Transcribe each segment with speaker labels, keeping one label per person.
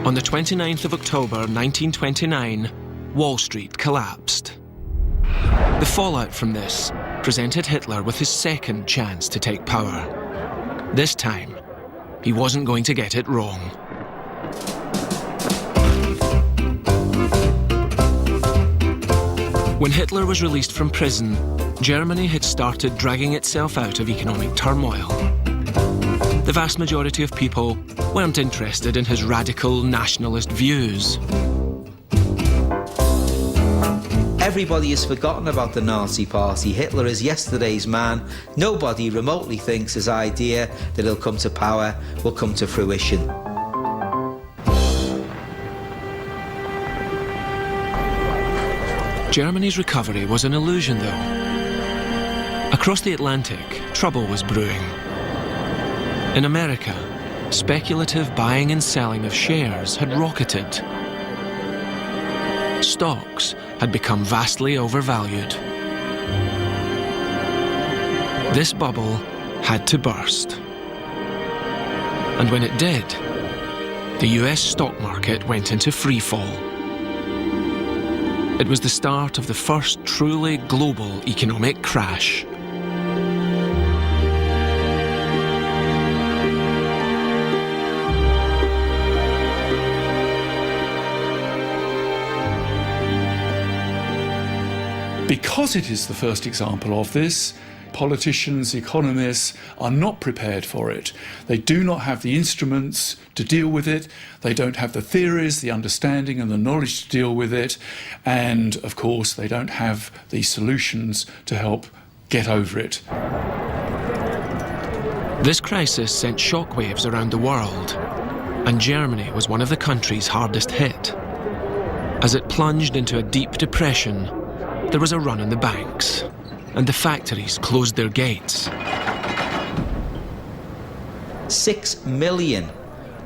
Speaker 1: On the 29th of October 1929, Wall Street collapsed. The fallout from this presented Hitler with his second chance to take power. This time, he wasn't going to get it wrong. When Hitler was released from prison, Germany had started dragging itself out of economic turmoil. The vast majority of people weren't interested in his radical nationalist views.
Speaker 2: Everybody has forgotten about the Nazi Party. Hitler is yesterday's man. Nobody remotely thinks his idea that he'll come to power will come to fruition.
Speaker 1: Germany's recovery was an illusion, though. Across the Atlantic, trouble was brewing. In America, speculative buying and selling of shares had rocketed. Stocks had become vastly overvalued. This bubble had to burst. And when it did, the US stock market went into freefall. It was the start of the first truly global economic crash.
Speaker 3: Because it is the first example of this, politicians, economists are not prepared for it. They do not have the instruments to deal with it. They don't have the theories, the understanding and the knowledge to deal with it. And of course, they don't have the solutions to help get over it.
Speaker 1: This crisis sent shockwaves around the world, and Germany was one of the countries hardest hit. As it plunged into a deep depression, there was a run on the banks, and the factories closed their gates.
Speaker 2: 6 million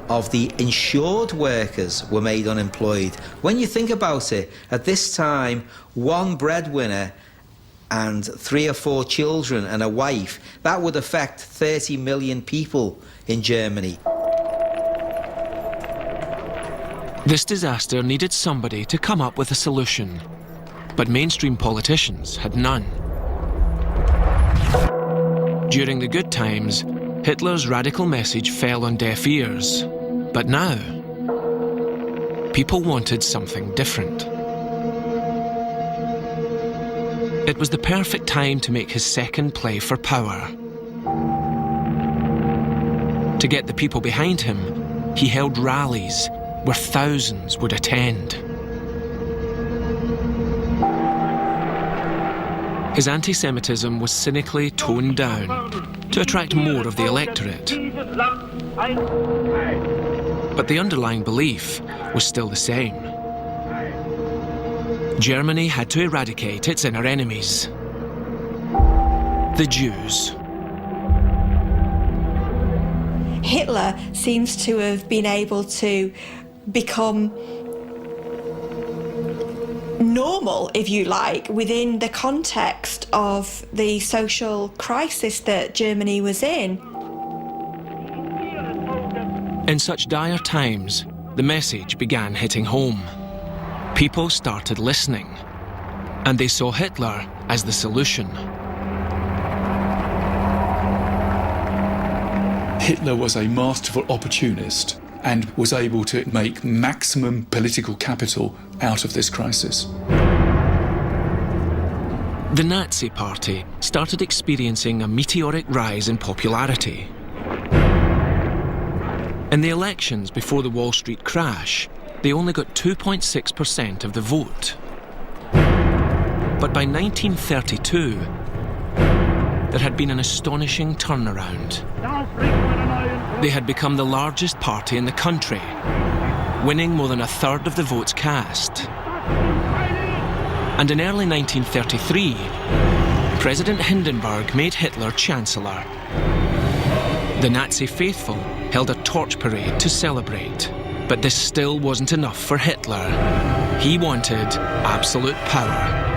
Speaker 2: of the insured workers were made unemployed. When you think about it, at this time, one breadwinner and 3 or 4 children and a wife, that would affect 30 million people in Germany.
Speaker 1: This disaster needed somebody to come up with a solution, but mainstream politicians had none. During the good times, Hitler's radical message fell on deaf ears. But now, people wanted something different. It was the perfect time to make his second play for power. To get the people behind him, he held rallies where thousands would attend. His anti-Semitism was cynically toned down to attract more of the electorate. But the underlying belief was still the same. Germany had to eradicate its inner enemies, the Jews.
Speaker 4: Hitler seems to have been able to become normal, if you like, within the context of the social crisis that Germany was in.
Speaker 1: In such dire times, the message began hitting home. People started listening, and they saw Hitler as the solution.
Speaker 3: Hitler was a masterful opportunist and was able to make maximum political capital out of this crisis.
Speaker 1: The Nazi Party started experiencing a meteoric rise in popularity. In the elections before the Wall Street crash, they only got 2.6% of the vote. But by 1932, there had been an astonishing turnaround. They had become the largest party in the country, winning more than a third of the votes cast. And in early 1933, President Hindenburg made Hitler Chancellor. The Nazi faithful held a torch parade to celebrate, but this still wasn't enough for Hitler. He wanted absolute power.